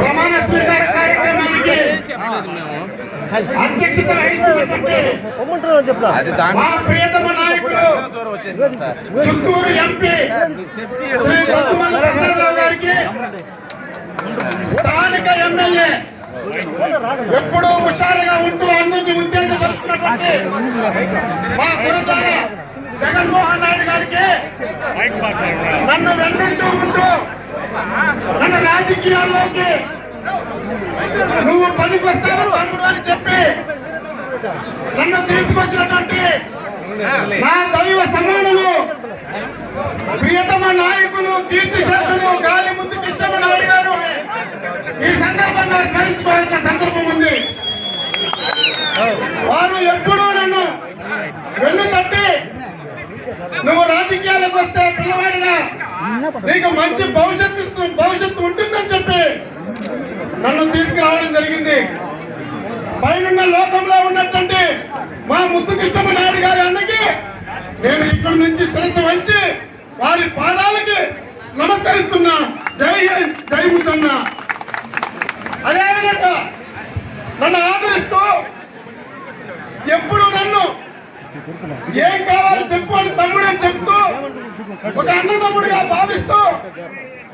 ప్రమాణ స్వీకార కార్యక్రమానికి అధ్యక్షత వహిస్తున్నటువంటి మా ప్రియతమ నాయకుడు చిత్తూరు ఎంపీ శ్రీ దత్తుమల్ల ప్రసాదరావు గారికి, స్థానిక ఎమ్మెల్యే ఎప్పుడూ హుషారుగా ఉంటూ అందరినీ ఉత్తేజపరుస్తున్నటువంటి మా గురజాల జగన్మోహన్ రెడ్డి గారికి, నన్ను వెన్నుంటూ ఉంటూ నన్ను రాజకీయాల్లోకి నువ్వు పనికొస్తావు తమ్ముడు అని చెప్పి నన్ను తీసుకొచ్చినటువంటి నా దైవ సమానులు, ప్రియతమ నాయకులు, కీర్తిశేషులు గాలి ముద్దు కృష్ణమనాయుడు గారు ఈ సందర్భంగా స్మరించుకోవాల్సిన సందర్భం ఉంది. వారు ఎప్పుడూ నన్ను వెన్ను తట్టి నువ్వు రాజకీయాలకు వస్తే పిల్లవాడిగా నీకు మంచి భవిష్యత్తు ఉంటుందని చెప్పి నన్ను తీసుకురావడం జరిగింది. పైనున్న లోకంలో ఉన్నటువంటి మా ముద్దు కృష్ణమనాయుడు గారి అన్నకి నేను ఇక్కడి నుంచి శిరస్సు వంచి వారి పాదాలకి నమస్కరిస్తున్నా. జై హింద్, జై ముద్దన్న. అదేవిధంగా నన్ను ఆదరిస్తూ ఎప్పుడు నన్ను ఏం కావాలో చెప్పు అని తమ్ముడు చెప్తూ ఒక అన్న తమ్ముడిగా భావిస్తూ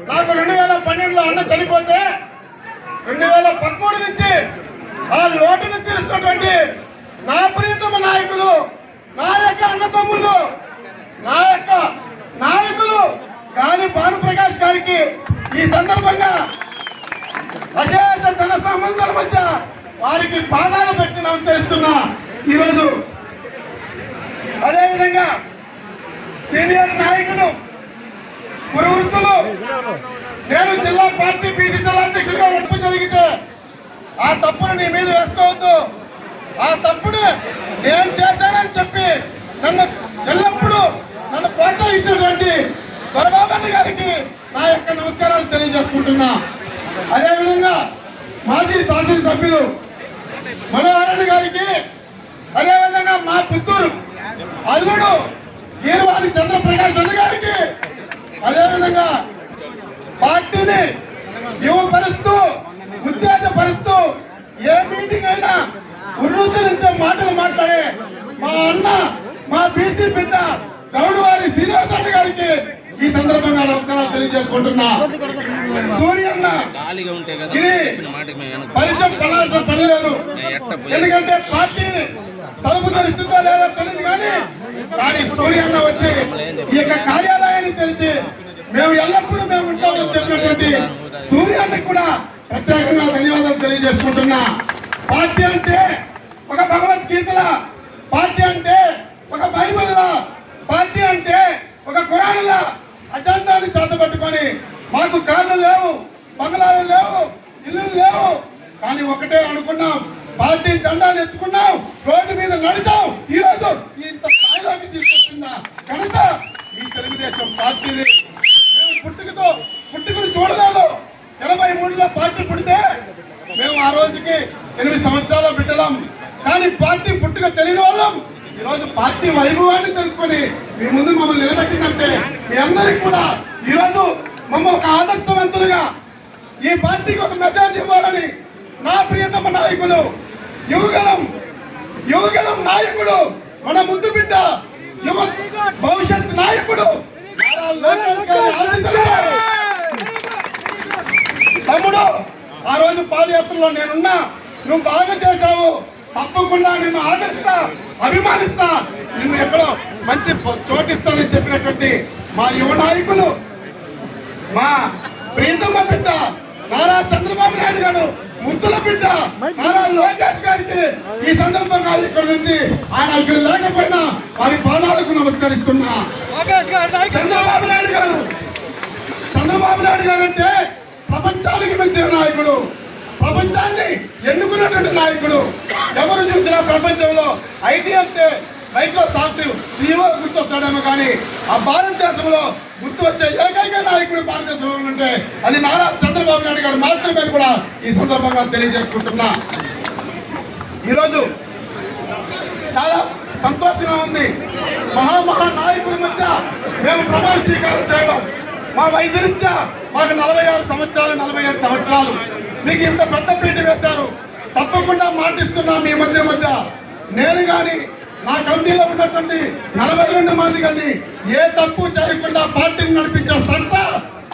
నాకు 2012లో అన్న చనిపోతే 2013 నుంచి ఆ లోటును తీరుస్తున్నటువంటి నా ప్రియతమ నాయకులు, నా యొక్క అన్న తమ్ముళ్ళు, నా యొక్క నాయకులు గాలి భానుప్రకాష్ గారికి ఈ సందర్భంగా అశేష జన సంబంధాల మధ్య వారికి పాదాలు పెట్టి నమస్కరిస్తున్నా ఈరోజు. అదేవిధంగా సీనియర్ నాయకులు, పురవృత్తులు, నేను జిల్లా పార్టీ బీసీసీల అధ్యక్షుడిగా ఉండడం జరిగితే ఆ తప్పును నీ మీద వేసుకోవద్దు. ఆ తప్పును నేను చేశానని చెప్పి నన్ను ఎల్లప్పుడూ నన్ను ప్రోత్సహించినటువంటి దొరబాబు గారికి నా యొక్క నమస్కారాలు తెలియజేసుకుంటున్నా. అదేవిధంగా మాజీ శాసనసభ్యులు మనోహర్ గారికి, అదేవిధంగా మా పుత్తూరు అల్లుడు గీర్వాణి చంద్రప్రకాష్ అన్న గారికి, అదేవిధంగా పార్టీని యువపరుస్తూ ఉత్తేజపరుస్తూ ఏ మీటింగ్ అయినా ఉర్రూతరించే మాటలు మాట్లాడే మా అన్న, మా బీసీ బిడ్డ గౌడవారి శ్రీనివాసరెడ్డి గారికి ఈ సందర్భంగా నమస్కారాలు తెలియజేసుకుంటున్నా. సూర్యన్న ఇది పరిచయం పడాల్సిన పని లేదు. ఎందుకంటే పార్టీ తలుపు తెరుస్తుందో లేదో తెలియదు కానీ సూర్యన్న వచ్చి ఈ యొక్క కార్యాలయాన్ని తెలిసి మేము ఎల్లప్పుడూ మేము ఉంటామని చెప్పినటువంటి సూర్యానికి కూడా ప్రత్యేకంగా ధన్యవాదాలు తెలియజేసుకుంటున్నా. పార్టీ అంటే ఒక భగవద్గీతల, పార్టీ అంటే ఒక బైబిల్లా, పార్టీ అంటే ఒక ఖురానులా అజెండాని చేతబట్టుకొని మాకు కార్లు లేవు, బంగ్లాలు లేవు, ఇల్లు లేవు, కానీ ఒకటే అనుకున్నాం, పార్టీ జెండాను ఎత్తుకున్నాం, రోడ్డు మీద నడిచాం. ఈ రోజు ఇంత స్థాయిలోకి తీసుకొచ్చిందా కనుక ఈ తెలుగుదేశం పార్టీని మేము పుట్టుకను చూడలేదు. 83లో పార్టీ పుడితే మేము ఆ రోజుకి 8 సంవత్సరాల బిడ్డలం. కానీ పార్టీ పుట్టుక తెలియని వాళ్ళం ఈరోజు పార్టీ వైభవాన్ని తెలుసుకొని మీ ముందు మమ్మల్ని నిలబెట్టిందంటే మీ అందరికి కూడా ఈరోజు మమ్మల్ని ఒక ఆదర్శవంతులుగా ఈ పార్టీకి ఒక మెసేజ్ ఇవ్వాలని నా ప్రియతమ నాయకులు, యువగలం నాయకుడు, మన ముద్దు బిడ్డ, యువ భవిష్యత్ నాయకుడు తమ్ముడు ఆ రోజు పాదయాత్రలో నేనున్నా, నువ్వు బాగా చేశావు, తప్పకుండా నిన్ను ఆదరిస్తా, అభిమానిస్తా, నిన్ను ఎక్కడో మంచి చోటిస్తానని చెప్పినటువంటి మా యువ నాయకులు, మా ప్రియతమ బిడ్డ నారా చంద్రబాబు నాయుడు గారు, ముద్దుల బిడ్డ నారా లోకేష్ గారికి ఈ సందర్భంగా ఇక్కడ నుంచి ఆయన ఇక్కడ లేకపోయినా వారి పాదాలకు నమస్కరిస్తున్నా. చంద్రబాబు నాయుడు గారు అంటే ప్రపంచానికి మించిన నాయకుడు, ప్రపంచాన్ని ఎన్నుకున్నటువంటి నాయకుడు. ఎవరు చూసినా ప్రపంచంలో ఐటీ అంటే మైక్రోసాఫ్ట్ CEO గుర్తొస్తాడేమో కానీ ఆ భారతదేశంలో గుర్తు వచ్చే ఏకైక నాయకుడు భారతదేశంలో ఉంటే అది నారా చంద్రబాబు నాయుడు గారు మాత్రమే కూడా ఈ సందర్భంగా తెలియజేసుకుంటున్నా. ఈరోజు చాలా సంతోషంగా ఉంది. మహా నాయకుల మధ్య మేము ప్రమాణ స్వీకారం చేయడం మా వయసు రీత్యా మాకు 46 సంవత్సరాలు 47 సంవత్సరాలు మీకు ఇంత పెద్ద పీట వేశారు. తప్పకుండా మాటిస్తున్నా మీ మధ్య నేను కానీ నా కమిటీలో ఉన్నటువంటి 42 మంది కానీ ఏ తప్పు చేయకుండా పార్టీని నడిపించే సత్తా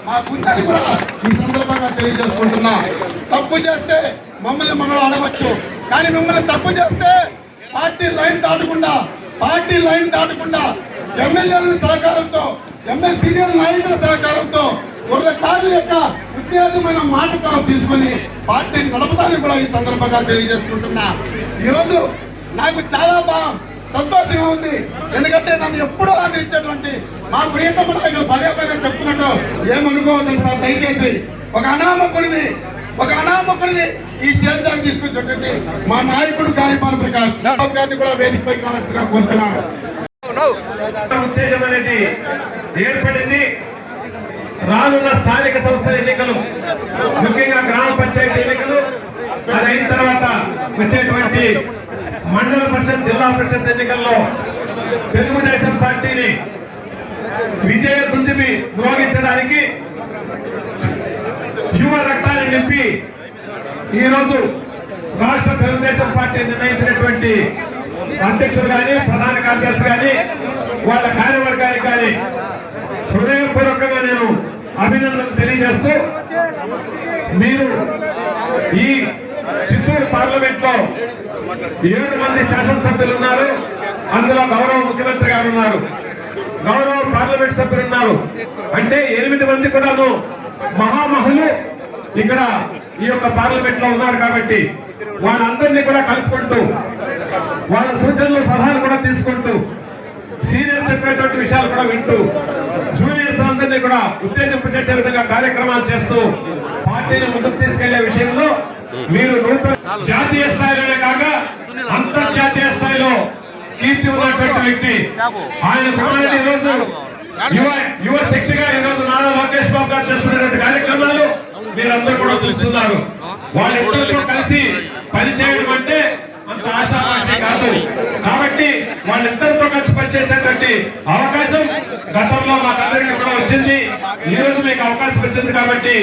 మాకుందని కూడా ఈ సందర్భంగా తెలియజేసుకుంటున్నా. తప్పు చేస్తే మమ్మల్ని అడగవచ్చు, కానీ మిమ్మల్ని తప్పు చేస్తే పార్టీ లైన్ దాటకుండా ఎమ్మెల్యేల సహకారంతో సీనియర్ నాయకుల సహకారంతో కార్ల యొక్క ఉత్తేజమైన మాటతో తీసుకొని పార్టీని నడపడానికి కూడా ఈ సందర్భంగా తెలియజేసుకుంటున్నా. ఈరోజు నాకు చాలా సంతోషంగా ఉంది. ఎందుకంటే నన్ను ఎప్పుడూ ఆదరించేటువంటి మా ప్రియతమ నాయకులు పదే చెప్తున్నట్టు ఏమనుకోవద్దు సార్. దయచేసి ఒక అనామకుడిని ఈ స్టేజ్ దాకా తీసుకొచ్చినటువంటి మా నాయకుడు గాలిపాల ప్రకాష్ గారిని కూడా వేదికపైకి రావాల్సిందిగా కోరుతున్నాను. ఉత్తేజం అనేది ఏర్పడింది. రానున్న స్థానిక సంస్థల ఎన్నికలు, ముఖ్యంగా గ్రామ పంచాయతీ ఎన్నికలు, అది అయిన తర్వాత వచ్చేటువంటి మండల పరిషత్, జిల్లా పరిషత్ ఎన్నికల్లో తెలుగుదేశం పార్టీని విజయ దుందుబి మ్రోగించడానికి యువ రక్తాన్ని నింపి ఈరోజు రాష్ట్ర తెలుగుదేశం పార్టీ నిర్ణయించినటువంటి అధ్యక్షులు కానీ, ప్రధాన కార్యదర్శి కానీ, వాళ్ళ కార్యవర్గానికి కానీ హృదయపూర్వకంగా నేను అభినందనలు తెలియజేస్తూ, మీరు ఈ చిత్తూరు పార్లమెంట్ లో 7 మంది శాసనసభ్యులు ఉన్నారు. అందులో గౌరవ ముఖ్యమంత్రి గారు ఉన్నారు, గౌరవ పార్లమెంట్ సభ్యులు ఉన్నారు. అంటే 8 మంది కూడాను మహామహులు ఇక్కడ ఈ యొక్క పార్లమెంట్ లో ఉన్నారు. కాబట్టి వాళ్ళందరినీ కూడా కలుపుకుంటూ, వాళ్ళ సూచనలు సలహాలు కూడా తీసుకుంటూ, సీనియర్ చెప్పేటువంటి విషయాలు కూడా వింటూ, జూనియర్స్ అందరినీ కూడా ఉత్తేజింపజేసే విధంగా కార్యక్రమాలు చేస్తూ పార్టీని ముందుకు తీసుకెళ్లే విషయంలో మీరు నూతన జాతీయ స్థాయిలోనే కాక అంతర్జాతీయ స్థాయిలో కీర్తి ఉన్నటువంటి వ్యక్తి. ఆయన కుమారుడు ఈరోజు యువ శక్తిగా ఈరోజు నారా లోకేష్ బాబు గారు చేస్తున్నటువంటి కార్యక్రమాలు మీరందరూ కూడా చూస్తున్నారు. వాళ్ళిద్దరితో కలిసి పనిచేయడం అంటే అంత ఆశామాషి కాదు. కాబట్టి వాళ్ళిద్దరితో కలిసి పనిచేసేటువంటి అవకాశం గతంలో మాకందరికీ కూడా వచ్చింది. ఈ రోజు మీకు అవకాశం వచ్చింది కాబట్టి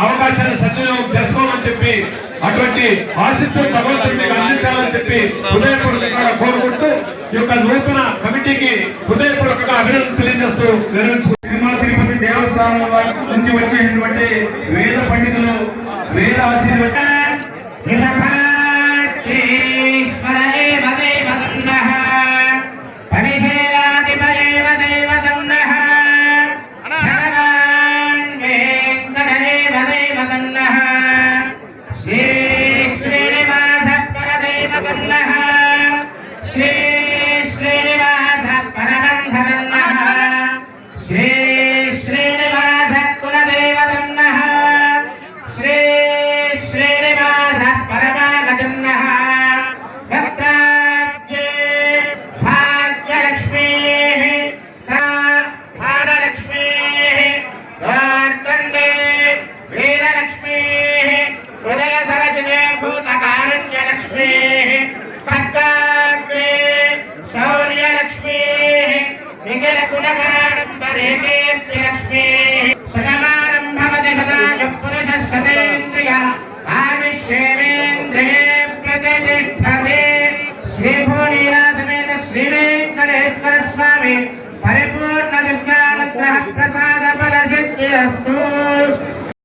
అవకాశాన్ని సద్వినియోగం చేసుకోమని చెప్పి, అటువంటి ఆశిస్తున్న భగవంతుడు మీకు అందించాలని చెప్పి హృదయపూర్వకంగా కోరుకుంటూ ఈ యొక్క నూతన కమిటీకి హృదయపూర్వకంగా అభినందనలు తెలియజేస్తూ నిర్వహించుకుంటున్నారు. తిరుపతి దేవస్థానం నుంచి వచ్చేటువంటి వేద పండితులు, వేద ఆశీర్వచనం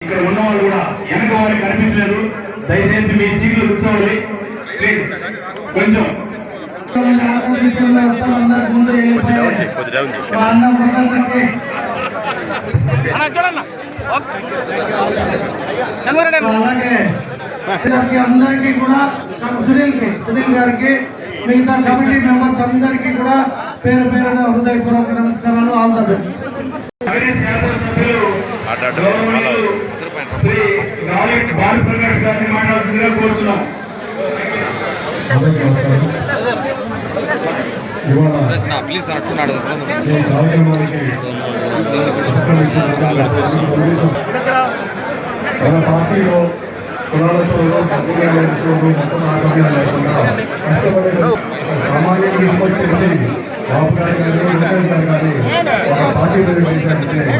ఇక్కడ ఉన్న వాళ్ళు కూడా వెనక వారికి కనిపించలేదు. దయచేసి మీ సీట్లు కూర్చోవాలి ప్లీజ్. కొంచెం అలాగే అందరికీ కూడా సునీల్ గారికి, మిగతా కమిటీ మెంబర్స్ అందరికీ కూడా పేరు పేరుగా హృదయపూర్వక నమస్కారాలు. All the best. Shri Balu Prakash గారిని మాట్లాడాల్సిందిగా కోరుతున్నాం. మన పార్టీలో కులాల చోళ్ళు కంపెనీలు మొత్తం ఆరోగ్యాలు లేకుండా కష్టపడే సామాన్యులు తీసుకొచ్చేసి బాబు గారు కానీ వెంకయ్య గారు కానీ ఒక పార్టీ చేశారంటే ఇది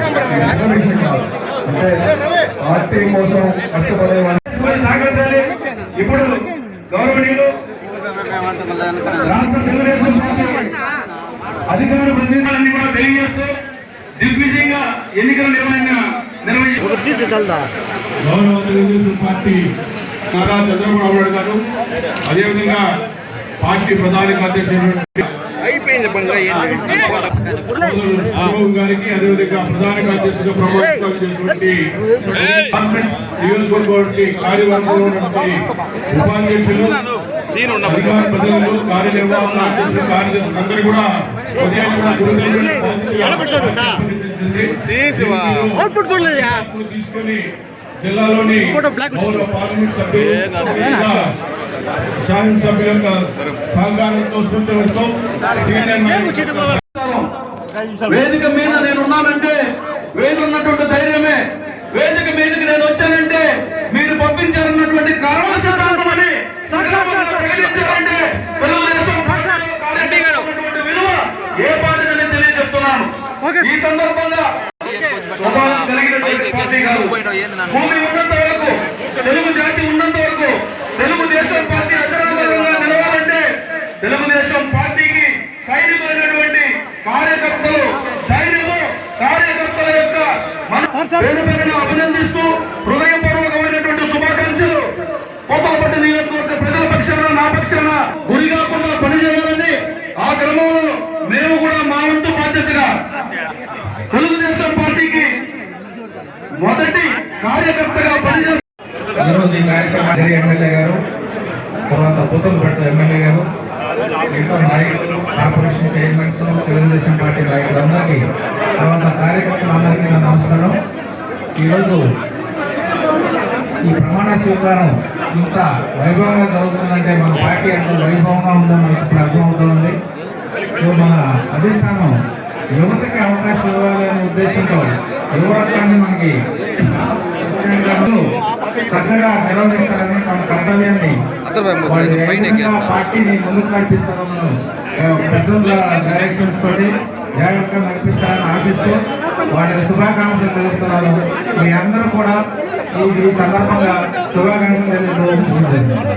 చిన్న విషయం కాదు. అంటే పార్టీ కోసం కష్టపడే వాళ్ళు సాగించాలి. ఇప్పుడు గౌరవనీయులు రాష్ట్ర తెలుగుదేశం పార్టీ అధికార ప్రతినిధులన్నీ కూడా తెలియజేస్తూ దిగ్విజయంగా ఎన్నికలు నిర్వహించారు. గౌరవ తెలుగుదేశం పార్టీ నారా చంద్రబాబు నాయుడు గారు, అదేవిధంగా పార్టీ ప్రధాన అధ్యక్షుడు గారికి, అదేవిధంగా ప్రధాన అధ్యక్షుడు ప్రమాణం చేసినటువంటి నియోజకవర్గ కార్యవర్గంలో ఉపాధ్యక్షులు, అధికార ప్రతినిధులు, కార్యనిర్వాహక అధ్యక్షులు, కార్యదర్శులు అందరూ కూడా తీసుకొని జిల్లాలోని పార్లమెంట్ సభ్యులు, శాసనసభ్యుల యొక్క సహకారంతో సూచనలతో వేదిక మీద నేను ఉన్నానంటే వేదిక ఉన్నటువంటి ధైర్యమే. వేదిక మీదకి నేను వచ్చానంటే మీరు పంపించారన్నటువంటి కారణ సిద్ధాంతమని ప్రకటించారంటే తెలుగుదేశం ఉన్నటువంటి విలువ ఏ పార్టీని తెలియజెప్తున్నాను. ఈ సందర్భంగా స్వభావం కలిగినటువంటి పార్టీ కాదు. భూమి ఉన్నంత వరకు, తెలుగు జాతి ఉన్నంత వరకు తెలుగుదేశం పార్టీ అజరామరంగా నిలవాలంటే తెలుగుదేశం పార్టీకి సైనికులైనటువంటి కార్యకర్తలు ధైర్యము, కార్యకర్తల యొక్క పేరును అభినందిస్తూ హృదయపూర్వకమైనటువంటి శుభాకాంక్షలు. కోపలపట్టి నియోజకవర్గ ప్రజల పక్షాన, నా పక్షాన గురి కాకుండా పనిచేయాలని ఆ క్రమంలో మేము కూడా మా వంతు బాధ్యతగా తెలుగుదేశం పార్టీకి మొదటి కార్యకర్తగా పనిచేస్తాం. ఈరోజు ఈ కార్యక్రమానికి ఎమ్మెల్యే గారు, తర్వాత పుత్తలపట్టు ఎమ్మెల్యే గారు, మిగతా నాయకులు, కార్పొరేషన్ చైర్మన్స్, తెలుగుదేశం పార్టీ నాయకులందరికీ, తర్వాత కార్యకర్తలందరికీ నా నమస్కారం. ఈరోజు ఈ ప్రమాణ స్వీకారం ఇంత వైభవంగా జరుగుతుందంటే మన పార్టీ ఎంత వైభవంగా ఉందో మనకి ఇప్పుడు అర్థమవుతుంది. మన అధిష్టానం యువతకి అవకాశం ఇవ్వాలి అనే ఉద్దేశంతో యువరత్నాన్ని మనకి చక్కగా నిర్వహిస్తారని తమ కర్తవ్యాన్ని పార్టీని ముందుకు నడిపిస్తారని పెద్దల డైరెక్షన్స్ తోటి జాగ్రత్తగా నడిపిస్తారని ఆశిస్తూ వాటికి శుభాకాంక్షలు తెలుపుతున్నారు. మీ అందరూ కూడా ఈ సందర్భంగా శుభాకాంక్షలు తెలుపుతూ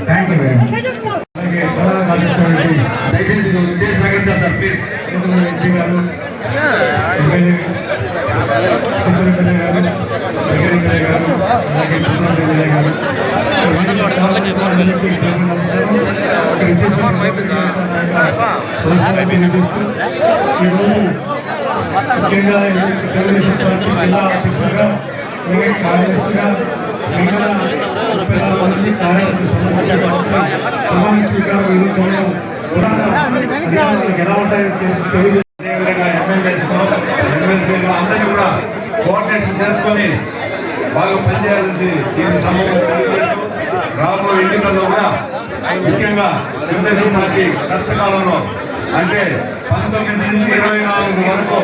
థ్యాంక్ యూ వెరీ మచ్. దయచేసి స్టేజ్ తగ్గించాలి సార్ ప్లీజ్. ఎంపీ గారు, ముఖ్యంగా తెలుగుదేశం పార్టీ జిల్లా అధ్యక్షులుగా, కార్యదర్శిగా, ప్రమాణ స్వీకారం ఎలా ఉంటాయో తెలియదు. అదేవిధంగా ఎమ్మెల్సీలు అందరినీ కూడా కోఆర్డినేషన్ చేసుకొని బాగా పనిచేయాల్సి దీని సమయంలో తెలియజేస్తూ రాబోయే ఎన్నికల్లో కూడా ముఖ్యంగా తెలుగుదేశం పార్టీ కష్టకాలంలో అంటే 19 నుంచి 24 వరకు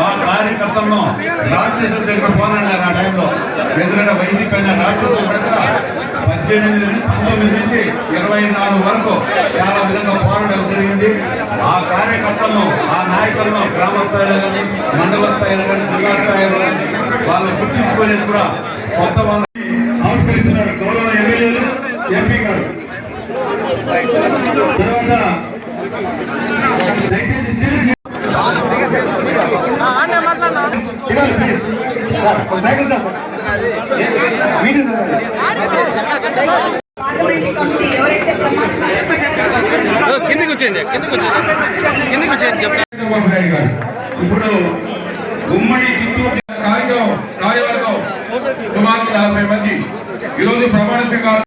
ఆ కార్యకర్తలను రాక్షసుల దగ్గర పోరాడారు. ఆ టైంలో ఎందుకంటే వైసీపీ అయిన రాక్షసుల దగ్గర 19 నుంచి 24 వరకు చాలా విధంగా పోరాటం జరిగింది. ఆ కార్యకర్తలను, ఆ నాయకులను గ్రామ స్థాయిలో కానీ, మండల స్థాయిలో కానీ, జిల్లా స్థాయిలో కానీ వాళ్ళని గుర్తించుకునేది కూడా కొత్త వాళ్ళు ఆవిష్కరిస్తున్నారు. గౌరవ ఎమ్మెల్యేలు, ఎంపీ గారు. తర్వాత ఇప్పుడు ఉమ్మడి చిత్తూరు కార్యవర్గం సుమారు 40 మంది ఈరోజు ప్రమాణ స్వీకారం.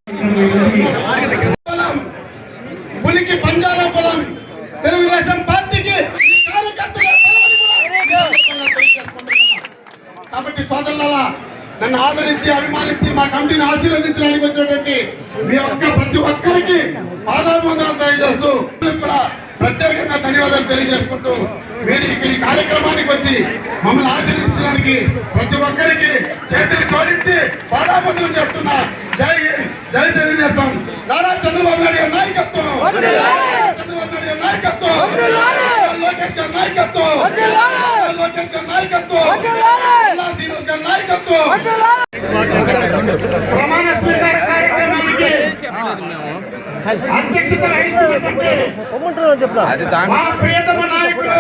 పులికి పంజారా పొలం తెలుగుదేశం పార్టీకి కార్యకర్తల కాబట్టి సోదరులారా, నన్ను ఆదరించి అభిమానించి మా కమిటీని ఆశీర్వదించడానికి వచ్చినటువంటి మీ ప్రతి ఒక్కరికి పాదాభివందనాలు తెలియజేస్తూ కూడా ప్రత్యేకంగా ధన్యవాదాలు తెలియజేసుకుంటూ మీరు ఇక్కడ ఈ కార్యక్రమానికి వచ్చి మమ్మల్ని ఆశీర్వదించడానికి ప్రతి ఒక్కరికి చేతులు జోడించి పాదాభివందనం చేస్తున్నా. జై జై తెలుగుదేశం. నారా చంద్రబాబు నాయుడు గారి నాయకత్వం, చంద్రబాబు నాయుడు గారి నాయకత్వం. పల్లా శ్రీనివాస్ గారి నాయకత్వం ప్రమాణ స్వీకార కార్యక్రమానికి అధ్యక్షత వహిస్తున్నటువంటి మా ప్రియతమ నాయకుడు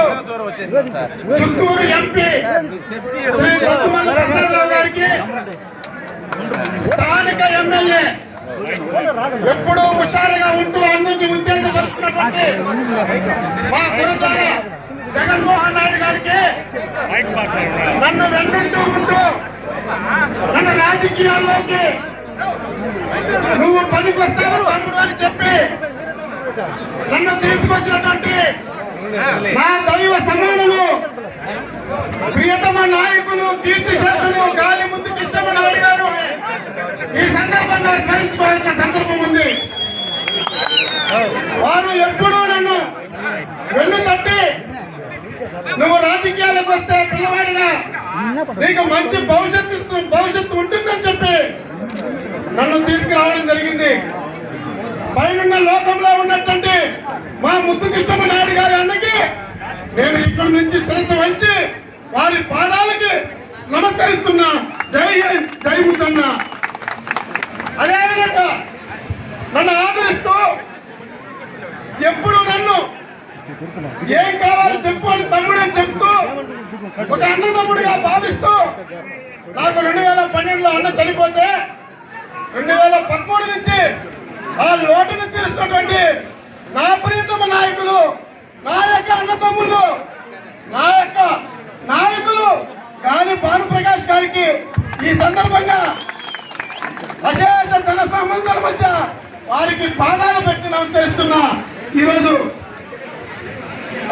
చిత్తూరు ఎంపీ శ్రీ దత్తుమల్ల ప్రసాదరావు గారికి, స్థానిక ఎమ్మెల్యే ఎప్పుడూ హుషారుగా ఉంటూ అందరికీ ఉత్తేజపరుస్తున్నటువంటి మా గురజాల జగన్మోహన్ రెడ్డి గారికి, నన్ను వెన్నుంటూ ఉంటూ నన్ను రాజకీయాల్లోకి నువ్వు పనికొస్తావు తమ్ముడు అని చెప్పి నన్ను తీసుకొచ్చినటువంటి నా దైవ సమానులు, ప్రియతమ నాయకులు, కీర్తిశేషులు గాలిముద్దు కృష్ణమనాయుడు గారు ఈ సందర్భంగా స్మరించుకోవాల్సిన సందర్భం ఉంది. వారు ఎప్పుడూ నన్ను వెన్ను తట్టి నువ్వు రాజకీయాలకు వస్తే పిల్లవాడిగా నీకు మంచి భవిష్యత్తు ఉంటుందని చెప్పి నన్ను తీసుకురావడం జరిగింది. పైన లోకంలో ఉన్నటువంటి మా ముద్దు కృష్ణమనాయుడు గారి అన్నకి నేను ఇక్కడి నుంచి శిరస్సు వంచి వారి పాదాలకి నమస్కరిస్తున్నా. జై హింద్, జై ముద్దన్న. అదేవిధంగా నన్ను ఆదరిస్తూ ఎప్పుడు నన్ను ఏం కావాలో చెప్పు అని తమ్ముడని చెప్తూ ఒక అన్నదమ్ముడిగా భావిస్తూ నాకు 2012లో అన్న చనిపోతే 2013 నుంచి ఆ లోటును తీరుస్తున్నటువంటి నా ప్రియతమ నాయకులు, నా యొక్క అన్నదమ్ములు, నా యొక్క నాయకులు గాలి భానుప్రకాష్ గారికి ఈ సందర్భంగా అశేష జన సంబంధాల మధ్య వారికి పాదాలు పెట్టి నమస్కరిస్తున్నా ఈరోజు.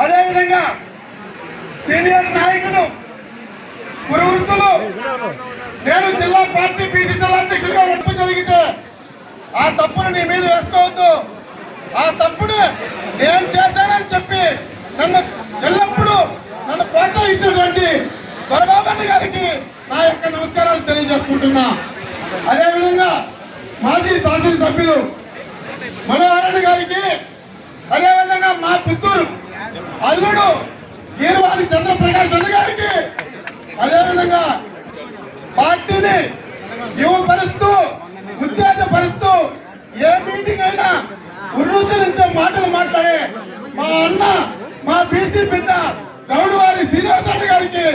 అదేవిధంగా సీనియర్ నాయకులు, పురవృత్తులు, నేను జిల్లా పార్టీ పిసిసి అధ్యక్షుడిగా ఉండడం జరిగితే ఆ తప్పును నీ మీద వేసుకోవద్దు. ఆ తప్పును నేను చేశానని చెప్పి నన్ను ఎల్లప్పుడూ నన్ను ప్రోత్సహించినటువంటి దొరబాబు గారికి నా యొక్క నమస్కారాలు తెలియజేసుకుంటున్నా. అదేవిధంగా మాజీ శాసనసభ్యులు మనోహరణ గారికి, అదేవిధంగా మా పుత్తూరు అల్లుడు గీరవాణి చంద్రప్రకాష్ అన్న గారికి, అదేవిధంగా పార్టీని యువపరుస్తూ ఉత్తేజపరుస్తూ ఏ మీటింగ్ అయినా ఉర్రూతలించే మాటలు మాట్లాడే మా అన్న, మా బీసీ బిడ్డ గౌడవారి శ్రీనివాసరెడ్డి గారికి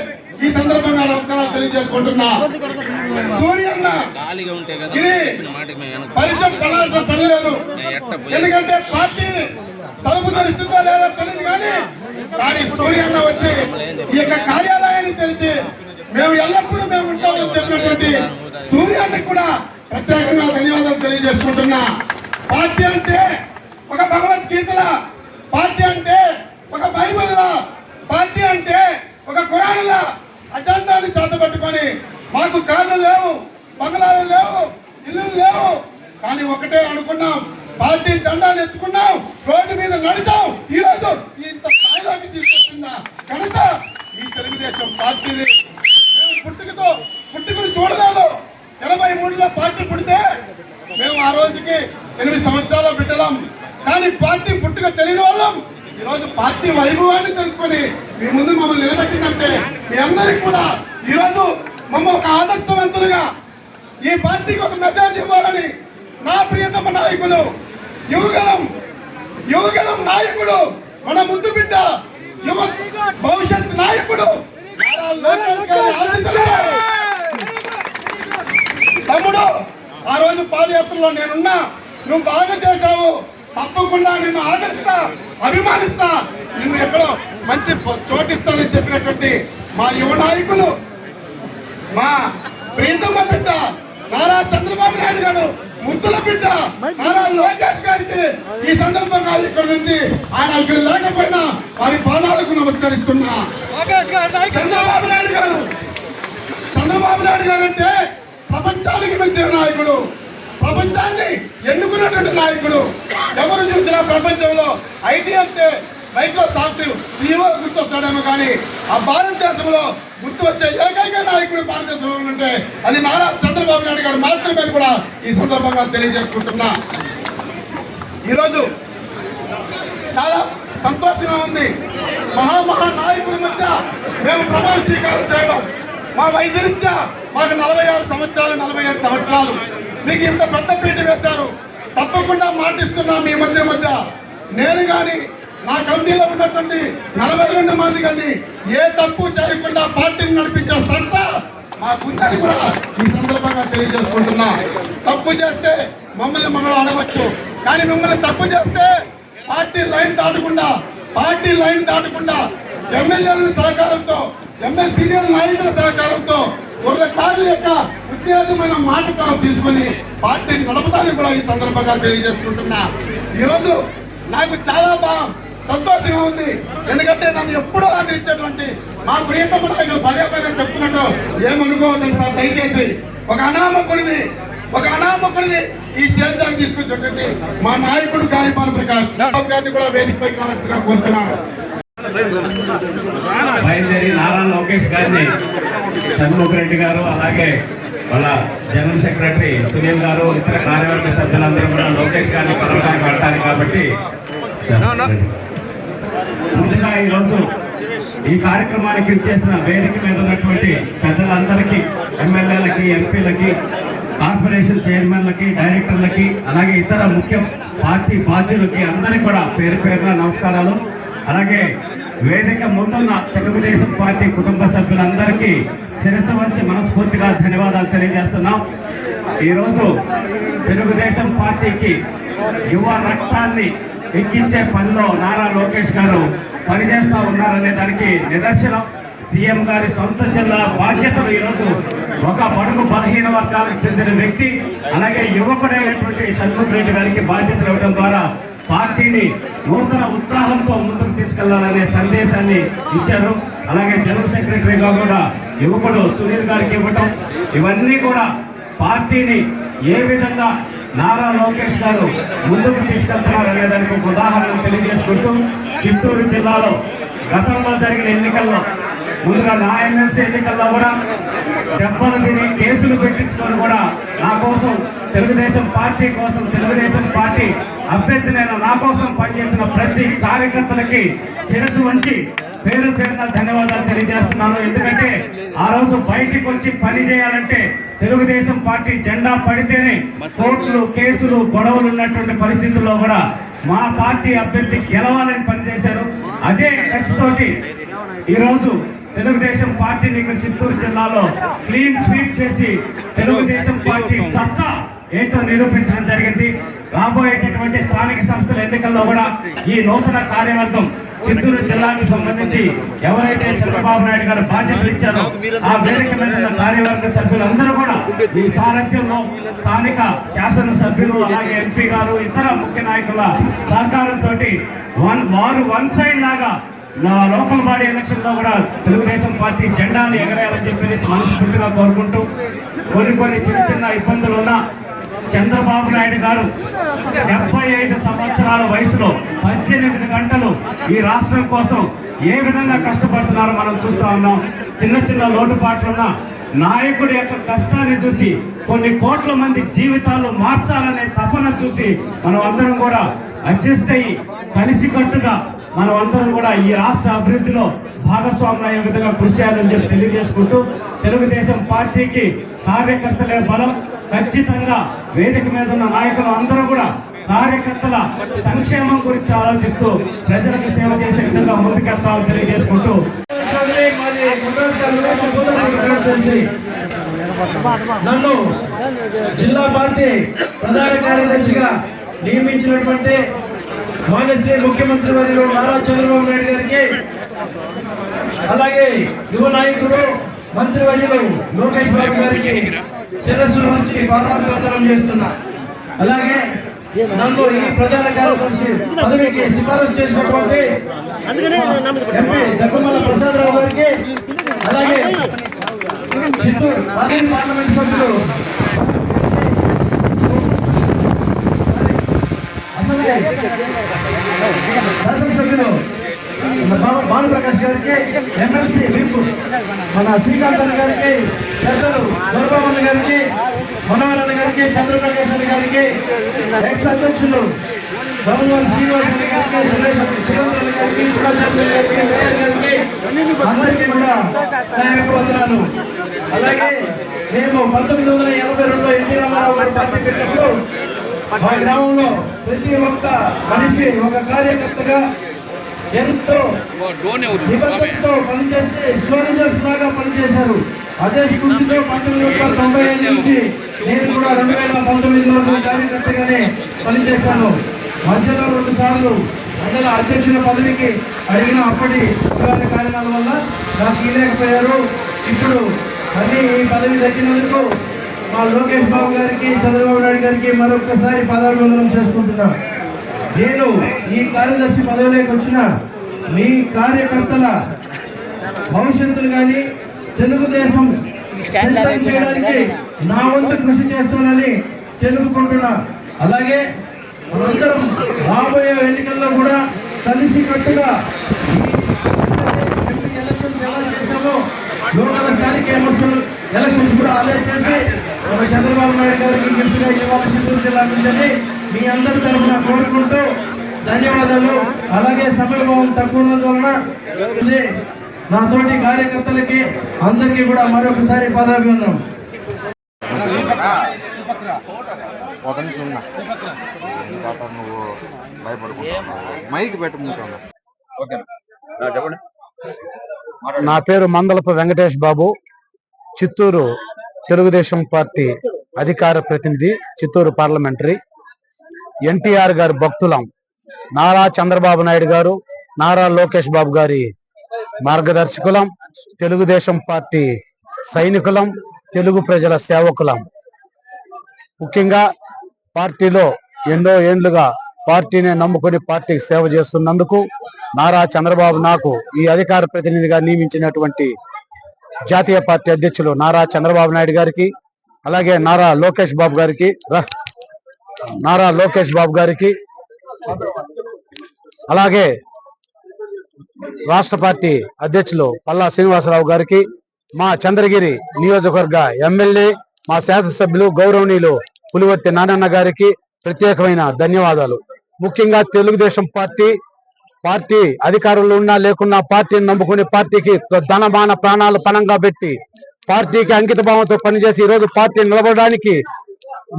ఈ సందర్భంగా నమస్కారాలు తెలియజేసుకుంటున్నా. సూర్యన్న ఇది పరిచయం పడాల్సిన పని లేదు. ఎందుకంటే పార్టీ తలుపు తెరుస్తుందో లేదో తెలియదు కానీ సూర్యన్న వచ్చి ఈ యొక్క కార్యాలయాన్ని తెలిసి మేము ఎల్లప్పుడూ మేము ఉంటామని చెప్పినటువంటి సూర్యానికి కూడా ప్రత్యేకంగా ధన్యవాదాలు తెలియజేసుకుంటున్నా. పార్టీ అంటే ఒక భగవద్గీతల, పార్టీ అంటే ఒక బైబిల్, పార్టీ అంటే ఒక ఖురానుల అజెండాని చేతబట్టుకొని మాకు కార్లు లేవు, బంగ్లాలు లేవు, ఇల్లు లేవు, కానీ ఒకటే అనుకున్నాం, పార్టీ జెండాను ఎత్తుకున్నాం, రోడ్డు మీద నడిచాం. ఈ రోజు ఇంత స్థాయిలోకి తీసుకొచ్చిందా కనుక ఈ తెలుగుదేశం పార్టీది. మేము పుట్టుకను చూడలేదు. 83లో పార్టీ పుడితే మేము ఆ రోజుకి 8 సంవత్సరాల బిడ్డలం. కానీ పార్టీ పుట్టుక తెలియని వాళ్ళం ఈరోజు పార్టీ వైభవాన్ని తెలుసుకొని మీ ముందు మమ్మల్ని నిలబెట్టిందంటే మీ అందరికి కూడా ఈరోజు మమ్మల్ని ఒక ఆదర్శవంతులుగా ఈ పార్టీకి ఒక మెసేజ్ ఇవ్వాలని నా ప్రియతమ నాయకులు, యువగలం నాయకుడు, మన ముద్దు బిడ్డ, యువ భవిష్యత్ నాయకుడు తమ్ముడు ఆ రోజు పాదయాత్రలో నేనున్నా, నువ్వు బాగా చేశావు, తప్పకుండా నిన్ను ఆదరిస్తా, అభిమానిస్తా, నిన్ను ఎక్కడో మంచి చోటిస్తానని చెప్పినటువంటి మా యువ నాయకులు, మా ప్రియతమ బిడ్డ నారా చంద్రబాబు నాయుడు గారు, ముద్దుల బిడ్డ నారా లోకేష్ గారికి ఈ సందర్భంగా ఇక్కడ నుంచి ఆయన ఇక్కడ లేకపోయినా వారి పాదాలకు నమస్కరిస్తున్నా. చంద్రబాబు నాయుడు గారు అంటే ప్రపంచానికి మించిన నాయకుడు, ప్రపంచాన్ని ఎన్నుకున్నటువంటి నాయకుడు. ఎవరు చూసినా ప్రపంచంలో ఐటీ అంటే మైక్రోసాఫ్ట్ CEO గుర్తొస్తాడేమో కానీ ఆ భారతదేశంలో గుర్తు వచ్చే ఏకైక నాయకుడు భారతదేశంలో ఉంటే అది నారా చంద్రబాబు నాయుడు గారు మాత్రమే కూడా ఈ సందర్భంగా తెలియజేసుకుంటున్నా. ఈరోజు చాలా సంతోషంగా ఉంది. మహా నాయకుడి మధ్య మేము ప్రమాణ స్వీకారం చేయడం మా వయసు రీత్యా మాకు 46 సంవత్సరాలు 47 సంవత్సరాలు మీకు ఇంత పెద్ద పీట వేశారు. తప్పకుండా మాటిస్తున్నా మీ మధ్య నేను కానీ నా కమిటీలో ఉన్నటువంటి 42 మంది కానీ ఏ తప్పు చేయకుండా పార్టీని నడిపించే సత్తా మాకుందని కూడా ఈ సందర్భంగా తెలియజేసుకుంటున్నా. తప్పు చేస్తే మమ్మల్ని అనవచ్చు, కానీ మిమ్మల్ని తప్పు చేస్తే పార్టీ లైన్ దాటకుండా ఎమ్మెల్యేల సహకారంతో సీనియర్ నాయకుల సహకారంతో కార్ల యొక్క ఉత్తేజమైన మాటతో తీసుకొని పార్టీని నడపడానికి కూడా ఈ సందర్భంగా తెలియజేసుకుంటున్నా. ఈరోజు నాకు చాలా బాగా సంతోషంగా ఉంది. ఎందుకంటే నన్ను ఎప్పుడూ ఆదరించేటువంటి మా ప్రియతమ నాయకులు పదే చెప్తున్నట్టు ఏమనుకోవద్దు సార్. దయచేసి ఒక అనామకుడిని ఈ స్టేజ్ దాకా తీసుకొచ్చేటువంటి మా నాయకుడు గాలిపాల ప్రకాష్ గారిని కూడా వేదికపైకి రావాల్సిందిగా కోరుతున్నాను. బయలుదేరి నారా లోకేష్ గారిని షణ్ముఖ రెడ్డి గారు, అలాగే వాళ్ళ జనరల్ సెక్రటరీ సునీల్ గారు, ఇతర కార్యవర్గ సభ్యులందరూ కూడా లోకేష్ గారిని కలవడానికి వెళ్తారు. కాబట్టి ముందుగా ఈరోజు ఈ కార్యక్రమానికి ఇచ్చేసిన వేదిక మీద ఉన్నటువంటి పెద్దలందరికీ, ఎమ్మెల్యేలకి, ఎంపీలకి, కార్పొరేషన్ చైర్మన్లకి, డైరెక్టర్లకి, అలాగే ఇతర ముఖ్య పార్టీ బాధ్యులకి అందరికీ కూడా పేరు పేరున నమస్కారాలు. అలాగే వేదిక ముందున్న తెలుగుదేశం పార్టీ కుటుంబ సభ్యులందరికీ శిరస్సు వంచి మనస్ఫూర్తిగా ధన్యవాదాలు తెలియజేస్తున్నాం. ఈరోజు తెలుగుదేశం పార్టీకి యువ రక్తాన్ని ఎక్కించే పనిలో నారా లోకేష్ గారు పనిచేస్తూ ఉన్నారనే దానికి నిదర్శనం. సీఎం గారి సొంత జిల్లా బాధ్యతలు ఈరోజు ఒక బడుగు బలహీన వర్గాలకు చెందిన వ్యక్తి, అలాగే యువకుడైనటువంటి షణ్ముఖ రెడ్డి గారికి బాధ్యతలు ఇవ్వడం ద్వారా పార్టీని నూతన ఉత్సాహంతో ముందుకు తీసుకెళ్లాలనే సందేశాన్ని ఇచ్చారు. అలాగే జనరల్ సెక్రటరీగా కూడా యువకుడు సునీల్ గారికి ఇవ్వటం, ఇవన్నీ కూడా పార్టీని ఏ విధంగా నారా లోకేష్ గారు ముందుకు తీసుకెళ్తున్నారు అనే దానికి ఒక ఉదాహరణ తెలియజేసుకుంటూ, చిత్తూరు జిల్లాలో గతంలో జరిగిన ఎన్నికల్లో, ముందుగా నా ఎమ్మెల్సీ ఎన్నికల్లో కూడా దెబ్బలు తిని కేసులు పెట్టించుకొని కూడా నా కోసం తెలుగుదేశం పార్టీ అభ్యర్థినైన నా కోసం పనిచేసిన ప్రతి కార్యకర్తలకి శిరస్సు వంచి పేరు పేరున ధన్యవాదాలు తెలియజేస్తున్నాను. ఎందుకంటే ఆ రోజు బయటికి వచ్చి పని చేయాలంటే తెలుగుదేశం పార్టీ జెండా పడితేనే కోర్టులు, కేసులు, గొడవలు ఉన్నటువంటి పరిస్థితుల్లో కూడా మా పార్టీ అభ్యర్థి గెలవాలని పనిచేశారు. అదే కసితోటి ఈరోజు తెలుగుదేశం పార్టీని ఇక్కడ చిత్తూరు జిల్లాలో క్లీన్ స్వీప్ చేసి తెలుగుదేశం పార్టీ సత్తా ఏంటో నిరూపించడం జరిగింది. రాబోయేటటువంటి స్థానిక సంస్థల ఎన్నికల్లో కూడా ఈ నూతన కార్యవర్గం చిత్తూరు జిల్లాకు సంబంధించి ఎవరైతే చంద్రబాబు నాయుడు గారు బాధ్యతలు ఇచ్చారో ఆ వేదిక మీద ఉన్న కార్యవర్గ సభ్యులందరూ కూడా ఈ సారథ్యంలో స్థానిక శాసనసభ్యులు, అలాగే ఎంపీ గారు, ఇతర ముఖ్య నాయకుల సహకారంతో వారు వన్ సైడ్ లాగా లోకల్ బాడీ ఎలక్షన్ లో కూడా తెలుగుదేశం పార్టీ జెండాను ఎగరేయాలని చెప్పేసి మనస్ఫూర్తిగా కోరుకుంటూ, కొన్ని చిన్న ఇబ్బందులు ఉన్నా చంద్రబాబు నాయుడు గారు 75 సంవత్సరాల వయసులో 18 గంటలు ఈ రాష్ట్రం కోసం ఏ విధంగా కష్టపడుతున్నారో మనం చూస్తా ఉన్నాం. చిన్న లోటుపాట్లున్న నాయకుడి యొక్క కష్టాన్ని చూసి కొన్ని కోట్ల మంది జీవితాలు మార్చాలనే తపన చూసి మనం అందరం కూడా అడ్జస్ట్ అయ్యి కలిసికట్టుగా మనం అందరం కూడా ఈ రాష్ట్ర అభివృద్ధిలో భాగస్వాములు అయ్యే విధంగా కృషి చేయాలని చెప్పి తెలియజేసుకుంటూ, తెలుగుదేశం పార్టీకి కార్యకర్తలే బలం. ఖచ్చితంగా వేదిక మీద ఉన్న నాయకులు అందరూ కూడా కార్యకర్తల సంక్షేమం గురించి ఆలోచిస్తూ ప్రజలకు సేవ చేసే విధంగా ముందుకెళ్తామని తెలియజేసుకుంటూ, నన్ను జిల్లా పార్టీ ప్రధాన కార్యదర్శిగా నియమించినటువంటి మాన్యశ్రీ ముఖ్యమంత్రి వర్యులు నారా చంద్రబాబు నాయుడు గారికి, అలాగే యువ నాయకుడు మంత్రివర్యులు లోకేష్ బాబు గారికి శిరస్సు నుంచి పాదాభివందనం చేస్తున్నా. అలాగే నన్ను ఈ ప్రధాన కార్యదర్శి పదవికి సిఫారసు చేసినటువంటి ఎంపీ దగ్గుమల్ల ప్రసాదరావు గారికి, అలాగే చిత్తూరు పార్లమెంట్ సభ్యులు శాసనసభ్యులు భానుప్రకాష్ గారికి, ఎమ్మెల్సీ వీపు మన శ్రీకాంత్ గారికి, పెద్దలు దొరబాబు గారికి, మనోహరన్ గారికి, చంద్రప్రకాష్ గారికి, ఎక్స్ అధ్యక్షులు గవర్నర్ శ్రీనివాస్ గారికి, సురేంద్ర గారికి, సుభాష్ గారికి, మేయర్ గారికి అందరికీ కూడా నా యొక్క వందనాలు. అలాగే మేము 1982లో ఎన్టీ రామారావు గారు పార్టీ పెట్టినప్పుడు మా గ్రామంలో ప్రతి ఒక్క మనిషి ఒక కార్యకర్తగా ఎంతో నిబద్ధతతో పనిచేసి సోల్జర్స్ లాగా పనిచేశారు. అదే స్ఫూర్తితో 1995 నుంచి నేను కూడా 2019 వరకు కార్యకర్తగానే పనిచేశాను. మధ్యలో 2 సార్లు మండల అధ్యక్షుల పదవికి అడిగిన అప్పటి కారణాల వల్ల నాకు ఇవ్వలేకపోయారు. ఇప్పుడు మళ్ళీ ఈ పదవి దక్కినందుకు మా లోకేష్ బాబు గారికి, చంద్రబాబు నాయుడు గారికి మరొకసారి పదాభివందనం చేసుకుంటున్నాను. నేను ఈ కార్యదర్శి పదవిలోకి వచ్చిన మీ కార్యకర్తల భవిష్యత్తును కానీ తెలుగుదేశం చేయడానికి నా వంతు కృషి చేస్తానని తెలుపుకుంటున్నా. అలాగే మనందరం రాబోయే ఎన్నికల్లో కూడా కలిసి కట్టుగా ఎలక్షన్స్ ఎలా చేశామో లోకల్ స్థానిక ఎలక్షన్స్ కూడా అదే చేసి మన చంద్రబాబు నాయుడు గారికి ఎంపీగా ఇవ్వాలని చిత్తూరు జిల్లా నుంచి మీ అందరి తరఫున కోరుకుంటూ ధన్యవాదాలు. అలాగే సమయభావం తక్కువ ఉన్నందువలన నా తోటి కార్యకర్తలకి అందరికీ కూడా మరొకసారి పదాభివందనం. నా పేరు మందలపు వెంకటేష్ బాబు, చిత్తూరు తెలుగుదేశం పార్టీ అధికార ప్రతినిధి, చిత్తూరు పార్లమెంటరీ. ఎన్టీఆర్ గారి భక్తులం. నారా చంద్రబాబు నాయుడు గారు, నారా లోకేష్ బాబు గారి మార్గదర్శకులం, తెలుగుదేశం పార్టీ సైనికులం, తెలుగు ప్రజల సేవకులం. ముఖ్యంగా పార్టీలో ఎన్నో ఏండ్లుగా పార్టీని నమ్ముకుని పార్టీకి సేవ చేస్తున్నందుకు నారా చంద్రబాబు నాకు ఈ అధికార ప్రతినిధిగా నియమించినటువంటి జాతీయ పార్టీ అధ్యక్షులు నారా చంద్రబాబు నాయుడు గారికి, అలాగే నారా లోకేష్ బాబు గారికి, అలాగే రాష్ట్ర పార్టీ అధ్యక్షులు పల్లా శ్రీనివాసరావు గారికి, మా చంద్రగిరి నియోజకవర్గ ఎమ్మెల్యే, మా శాసనసభ్యులు గౌరవనీయులు పులివర్తి నానన్న గారికి ప్రత్యేకమైన ధన్యవాదాలు. ముఖ్యంగా తెలుగుదేశం పార్టీ అధికారంలో ఉన్నా లేకున్నా పార్టీని నమ్ముకుని పార్టీకి ధనమాన ప్రాణాలు పణంగా పెట్టి పార్టీకి అంకిత భావంతో పనిచేసి ఈరోజు పార్టీ నిలబడడానికి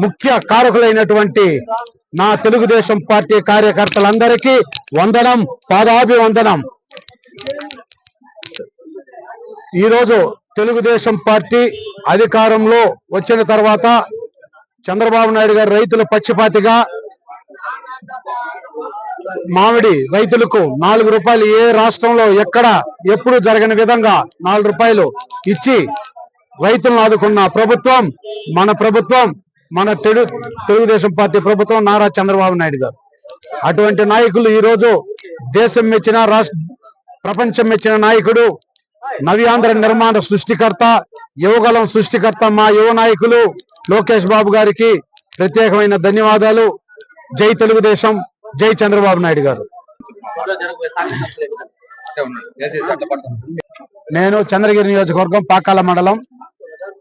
ముఖ్య కారకులైనటువంటి నా తెలుగుదేశం పార్టీ కార్యకర్తలందరికీ వందనం, పాదాభివందనం. ఈరోజు తెలుగుదేశం పార్టీ అధికారంలో వచ్చిన తర్వాత చంద్రబాబు నాయుడు గారు రైతుల పక్షపాతిగా మామిడి రైతులకు 4 రూపాయలు ఏ రాష్ట్రంలో ఎక్కడ ఎప్పుడు జరగని విధంగా 4 రూపాయలు ఇచ్చి రైతులను ఆదుకున్న ప్రభుత్వం మన తెలుగుదేశం పార్టీ ప్రభుత్వం, నారా చంద్రబాబు నాయుడు గారు. అటువంటి నాయకులు ఈరోజు దేశం మెచ్చిన, ప్రపంచం మెచ్చిన నాయకుడు, నవ్యాంధ్ర నిర్మాణ సృష్టికర్త, యువగలం సృష్టికర్త మా యువ నాయకులు లోకేష్ బాబు గారికి ప్రత్యేకమైన ధన్యవాదాలు. జై తెలుగుదేశం, జై చంద్రబాబు నాయుడు గారు. నేను చంద్రగిరి నియోజకవర్గం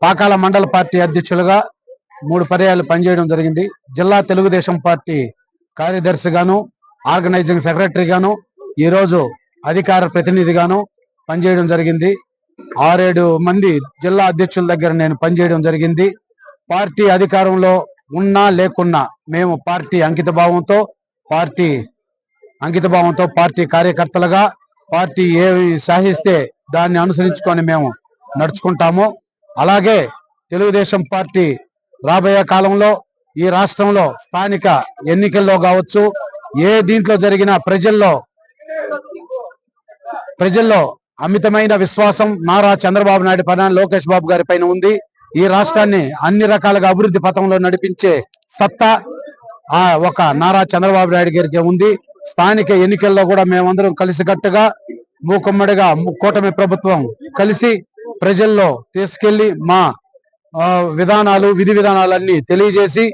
పాకాల మండల పార్టీ అధ్యక్షులుగా 3 పర్యాయాలు పనిచేయడం జరిగింది. జిల్లా తెలుగుదేశం పార్టీ కార్యదర్శిగాను, ఆర్గనైజింగ్ సెక్రటరీగాను, ఈరోజు అధికార ప్రతినిధిగాను పనిచేయడం జరిగింది. 6-7 మంది జిల్లా అధ్యక్షుల దగ్గర నేను పనిచేయడం జరిగింది. పార్టీ అధికారంలో ఉన్నా లేకున్నా మేము పార్టీ అంకిత భావంతో పార్టీ కార్యకర్తలుగా పార్టీ ఏవి సాధిస్తే దాన్ని అనుసరించుకొని మేము నడుచుకుంటాము. అలాగే తెలుగుదేశం పార్టీ రాబోయే కాలంలో ఈ రాష్ట్రంలో స్థానిక ఎన్నికల్లో కావచ్చు, ఏ దీంట్లో జరిగిన ప్రజల్లో అమితమైన విశ్వాసం నారా చంద్రబాబు నాయుడు పైన, లోకేష్ బాబు గారి పైన ఉంది. ఈ రాష్ట్రాన్ని అన్ని రకాలుగా అభివృద్ధి పథంలో నడిపించే సత్తా ఒక నారా చంద్రబాబు నాయుడు గారికి ఉంది. స్థానిక ఎన్నికల్లో కూడా మేమందరం కలిసికట్టుగా మూకుమ్మడిగా కూటమి ప్రభుత్వం కలిసి ప్రజల్లో తీసుకెళ్లి మా విధి విధానాలన్నీ తెలియజేసి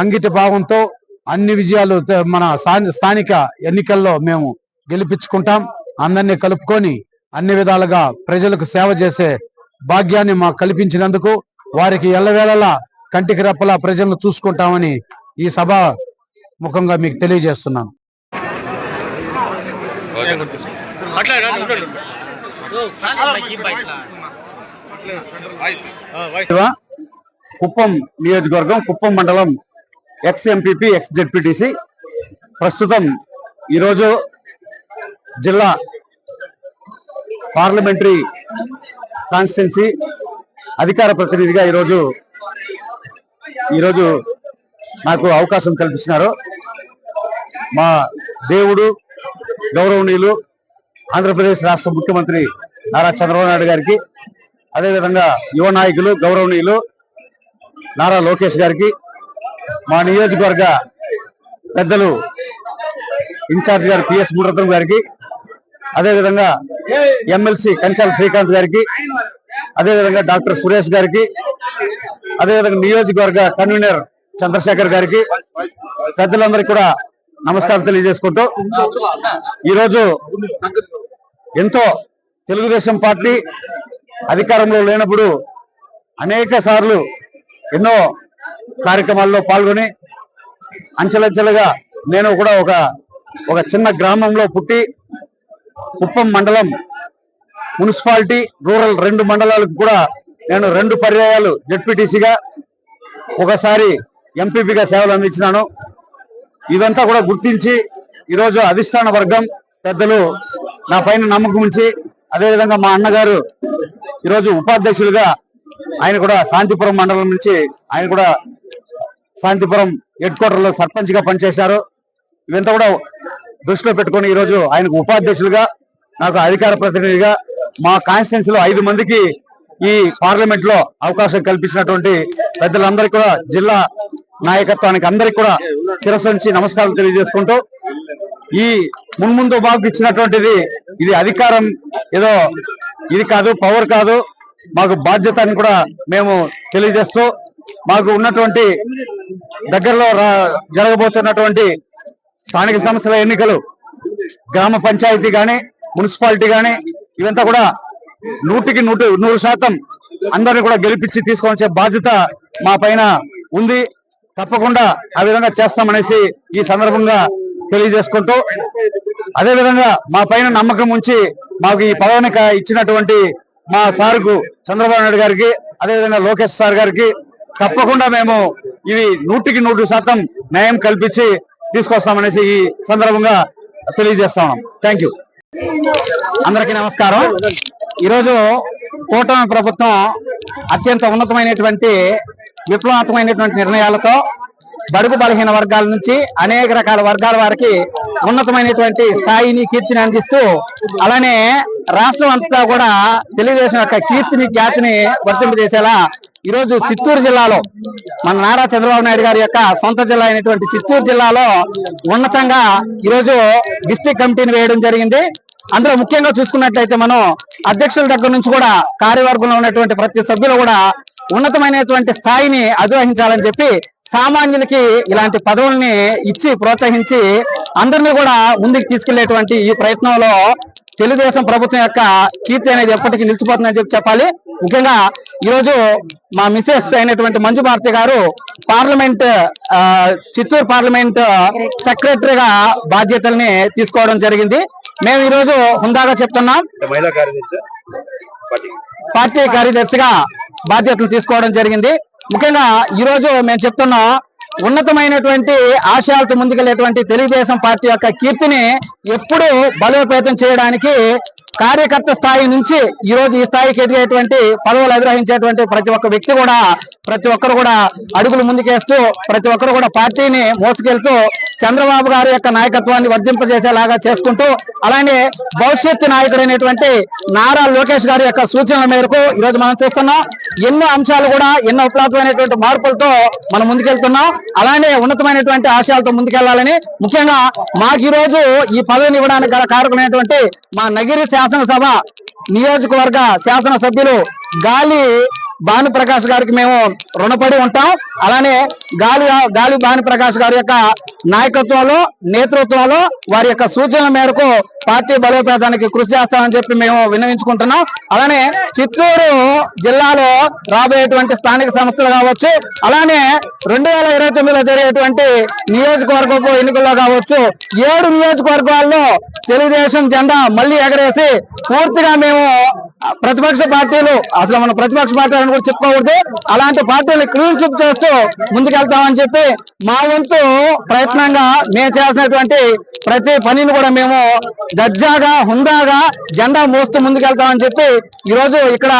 అంకిత భావంతో అన్ని విజయాలు మన స్థానిక ఎన్నికల్లో మేము గెలిపించుకుంటాం. అందరినీ కలుపుకొని అన్ని విధాలుగా ప్రజలకు సేవ చేసే భాగ్యాన్ని మాకు కల్పించినందుకు వారికి ఎల్లవేళలా కంటికి రెప్పలా ప్రజలను చూసుకుంటామని ఈ సభ ముఖంగా మీకు తెలియజేస్తున్నాను. కుప్పం నియోజకవర్గం, కుప్పం మండలం ఎక్స్ ఎంపీపీ, ఎక్స్ జెడ్పీటీసీ. ప్రస్తుతం ఈరోజు జిల్లా పార్లమెంటరీ కాన్స్టిట్యున్సీ అధికార ప్రతినిధిగా ఈరోజు నాకు అవకాశం కల్పించినారు. మా దేవుడు, గౌరవనీయులు ఆంధ్రప్రదేశ్ రాష్ట్ర ముఖ్యమంత్రి నారా చంద్రబాబు నాయుడు గారికి, అదేవిధంగా యువ నాయకులు గౌరవనీయులు నారా లోకేష్ గారికి, మా నియోజకవర్గ పెద్దలు ఇన్ఛార్జ్ గారు పిఎస్ మురత్నం గారికి, అదేవిధంగా ఎమ్మెల్సీ కంచాల శ్రీకాంత్ గారికి, అదేవిధంగా డాక్టర్ సురేష్ గారికి, అదేవిధంగా నియోజకవర్గ కన్వీనర్ చంద్రశేఖర్ గారికి, పెద్దలందరికీ కూడా నమస్కారం తెలియజేసుకుంటూ, ఈరోజు ఎంతో తెలుగుదేశం పార్టీ అధికారంలో లేనప్పుడు అనేక సార్లు ఎన్నో కార్యక్రమాల్లో పాల్గొని అంచెలంచెలుగా నేను కూడా ఒక చిన్న గ్రామంలో పుట్టి కుప్పం మండలం, మున్సిపాలిటీ, రూరల్ 2 మండలాలకు కూడా నేను 2 పర్యాయాలు జెడ్పీటీసీగా, ఒకసారి ఎంపీపీగా సేవలు అందించినాను. ఇదంతా కూడా గుర్తించి ఈరోజు అధిష్టాన వర్గం పెద్దలు నా పైన నమ్మకం ఉంచి, అదేవిధంగా మా అన్నగారు ఈరోజు ఉపాధ్యక్షులుగా, ఆయన కూడా శాంతిపురం మండలం నుంచి ఆయన కూడా శాంతిపురం హెడ్ క్వార్టర్లో సర్పంచ్ గా పనిచేశారు. ఇవంతా కూడా దృష్టిలో పెట్టుకొని ఈరోజు ఆయనకు ఉపాధ్యక్షులుగా, నాకు అధికార ప్రతినిధిగా, మా కాన్స్టిట్యున్సీలో 5 మందికి ఈ పార్లమెంట్ లో అవకాశం కల్పించినటువంటి పెద్దలందరికీ కూడా, జిల్లా నాయకత్వానికి అందరికీ కూడా శిరస్సు నుంచి నమస్కారాలు తెలియజేసుకుంటూ, ఈ మున్ముందు మాకు ఇచ్చినటువంటిది ఇది అధికారం ఏదో ఇది కాదు, పవర్ కాదు, మాకు బాధ్యత అని కూడా మేము తెలియజేస్తూ, మాకు ఉన్నటువంటి దగ్గరలో జరగబోతున్నటువంటి స్థానిక సంస్థల ఎన్నికలు, గ్రామ పంచాయతీ కానీ, మున్సిపాలిటీ కానీ, ఇవంతా కూడా 100% అందరినీ కూడా గెలిపించి తీసుకొని బాధ్యత మా పైన ఉంది. తప్పకుండా ఆ విధంగా చేస్తామనేసి ఈ సందర్భంగా తెలియజేసుకుంటూ, అదేవిధంగా మా పైన నమ్మకం ఉంచి మాకు ఈ పదవిని ఇచ్చినటువంటి మా సార్కు చంద్రబాబు నాయుడు గారికి, అదేవిధంగా లోకేష్ సార్ గారికి తప్పకుండా మేము ఇవి 100% న్యాయం కల్పించి తీసుకొస్తామనేసి ఈ సందర్భంగా తెలియజేస్తాం. Thank you. అందరికీ నమస్కారం. ఈరోజు కూటమి ప్రభుత్వం అత్యంత ఉన్నతమైనటువంటి విప్లవాత్మకమైనటువంటి నిర్ణయాలతో బడుగు బలహీన వర్గాల నుంచి అనేక రకాల వర్గాల వారికి ఉన్నతమైనటువంటి స్థాయిని, కీర్తిని అందిస్తూ, అలానే రాష్ట్రం అంతా కూడా తెలుగుదేశం యొక్క కీర్తిని, ఖ్యాతిని వర్తింపజేసేలా ఈరోజు చిత్తూరు జిల్లాలో మన నారా చంద్రబాబు నాయుడు గారి యొక్క సొంత జిల్లా అయినటువంటి చిత్తూరు జిల్లాలో ఉన్నతంగా ఈరోజు డిస్ట్రిక్ట్ కమిటీని వేయడం జరిగింది. అందులో ముఖ్యంగా చూసుకున్నట్లయితే మనం అధ్యక్షుల దగ్గర నుంచి కూడా కార్యవర్గంలో ఉన్నటువంటి ప్రతి సభ్యులు కూడా ఉన్నతమైనటువంటి స్థాయిని అధిరోహించాలని చెప్పి సామాన్యులకి ఇలాంటి పదవుల్ని ఇచ్చి ప్రోత్సహించి అందరినీ కూడా ముందుకు తీసుకెళ్లేటువంటి ఈ ప్రయత్నంలో తెలుగుదేశం ప్రభుత్వం యొక్క కీర్తి అనేది ఎప్పటికీ నిలిచిపోతుందని చెప్పాలి. ముఖ్యంగా ఈరోజు మా మిసెస్ అయినటువంటి మంజు భారతి గారు చిత్తూరు పార్లమెంట్ సెక్రటరీగా బాధ్యతల్ని తీసుకోవడం జరిగింది. మేము ఈరోజు హుందాగా చెప్తున్నాం, పార్టీ కార్యదర్శిగా బాధ్యతలు తీసుకోవడం జరిగింది. ముఖ్యంగా ఈరోజు మేము చెప్తున్నాం, ఉన్నతమైనటువంటి ఆశయాలతో ముందుకెళ్లేటువంటి తెలుగుదేశం పార్టీ యొక్క కీర్తిని ఎప్పుడూ బలోపేతం చేయడానికి కార్యకర్త స్థాయి నుంచి ఈరోజు ఈ స్థాయికి ఎదిగేటువంటి పదవులు అధిరోహించేటువంటి ప్రతి ఒక్క వ్యక్తి కూడా, ప్రతి ఒక్కరు కూడా అడుగులు ముందుకేస్తూ, ప్రతి ఒక్కరు కూడా పార్టీని మోసుకెళ్తూ చంద్రబాబు గారి యొక్క నాయకత్వాన్ని వర్ధింపజేసేలాగా చేసుకుంటూ, అలానే భవిష్యత్తు నాయకుడైనటువంటి నారా లోకేష్ గారి యొక్క సూచనల మేరకు ఈరోజు మనం చూస్తున్నాం. ఎన్నో అంశాలు కూడా, ఎన్నో విప్లవాత్మకమైనటువంటి మార్పులతో మనం ముందుకెళ్తున్నాం. అలానే ఉన్నతమైనటువంటి ఆశయాలతో ముందుకెళ్లాలని, ముఖ్యంగా మాకు ఈరోజు ఈ పదవిని ఇవ్వడానికి గల కారకమైనటువంటి మా నగిరి శాసనసభ నియోజకవర్గ శాసనసభ్యులు గాలి భానుప్రకాష్ గారికి మేము రుణపడి ఉంటాం. అలానే గాలి భానుప్రకాష్ గారి యొక్క నాయకత్వంలో, నేతృత్వంలో, వారి యొక్క సూచనల మేరకు పార్టీ బలోపేతానికి కృషి చేస్తామని చెప్పి మేము విన్నవించుకుంటున్నాం. అలానే చిత్తూరు జిల్లాలో రాబోయేటువంటి స్థానిక సంస్థలు కావచ్చు, అలానే 2029లో జరిగేటువంటి నియోజకవర్గపు ఎన్నికల్లో కావచ్చు, 7 నియోజకవర్గాల్లో తెలుగుదేశం జెండా మళ్ళీ ఎగరేసి పూర్తిగా మేము ప్రతిపక్ష పార్టీలు, అసలు మన ప్రతిపక్ష పార్టీలను కూడా చెప్పుకోకూడదు, అలాంటి పార్టీలు క్లీన్ స్వీప్ చేస్తూ ముందుకెళ్తామని చెప్పి మా వంతు ప్రయత్నంగా మేము చేసినటువంటి ప్రతి పనిని కూడా మేము దర్జాగా, హుందాగా జెండా మోస్తూ ముందుకెళ్తామని చెప్పి ఈరోజు ఇక్కడ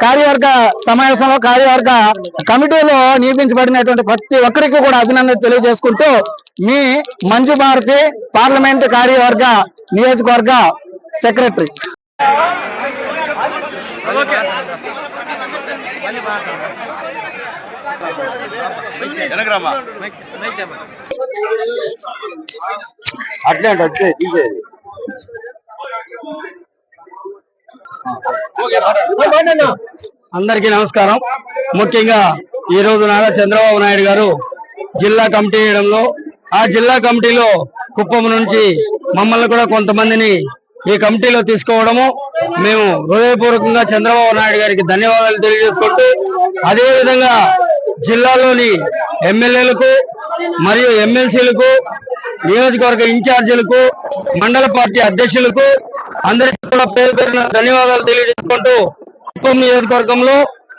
కార్యవర్గ సమావేశంలో, కార్యవర్గ కమిటీలో నియమించబడినటువంటి ప్రతి ఒక్కరికి కూడా అభినందన తెలియజేసుకుంటూ మీ మంజు భారతి, పార్లమెంట్ కార్యవర్గ నియోజకవర్గ సెక్రటరీ. అట్లే అంటే తీసేది. అందరికీ నమస్కారం. ముఖ్యంగా ఈ రోజు నారా చంద్రబాబు నాయుడు గారు జిల్లా కమిటీ వేయడంలో, ఆ జిల్లా కమిటీలో కుప్పం నుంచి మమ్మల్ని కూడా కొంతమందిని ఈ కమిటీలో తీసుకోవడము, మేము హృదయపూర్వకంగా చంద్రబాబు నాయుడు గారికి ధన్యవాదాలు తెలియజేసుకుంటూ, అదేవిధంగా జిల్లాలోని ఎమ్మెల్యేలకు మరియు ఎమ్మెల్సీలకు, నియోజకవర్గ ఇన్ఛార్జీలకు, మండల పార్టీ అధ్యక్షులకు అందరికీ కూడా పేరు పేరున ధన్యవాదాలు తెలియజేసుకుంటూ, కుప్పం నియోజకవర్గంలో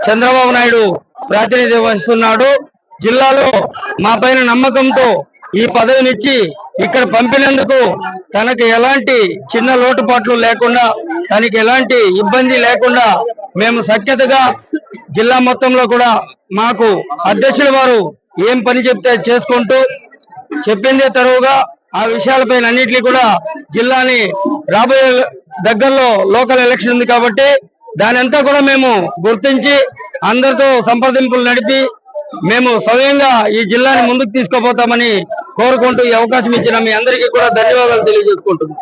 చంద్రబాబు నాయుడు ప్రాతినిధ్యం వహిస్తున్నాడు. జిల్లాలో మా పైన నమ్మకంతో ఈ పదవినిచ్చి ఇక్కడ పంపినందుకు తనకు ఎలాంటి చిన్న లోటుపాట్లు లేకుండా, తనకి ఎలాంటి ఇబ్బంది లేకుండా మేము సఖ్యతగా జిల్లా మొత్తంలో కూడా మాకు అధ్యక్షుల వారు ఏం పని చెప్తే చేసుకుంటూ, చెప్పిందే తరువుగా ఆ విషయాలపైన అన్నింటినీ కూడా జిల్లాని రాబోయే దగ్గరలో లోకల్ ఎలక్షన్ ఉంది కాబట్టి దాని అంతా కూడా మేము గుర్తించి అందరితో సంప్రదింపులు నడిపి మేము స్వయంగా ఈ జిల్లాని ముందుకు తీసుకుపోతామని కోరుకుంటూ ఈ అవకాశం ఇచ్చిన మీ అందరికీ కూడా ధన్యవాదాలు తెలియజేసుకుంటున్నాం.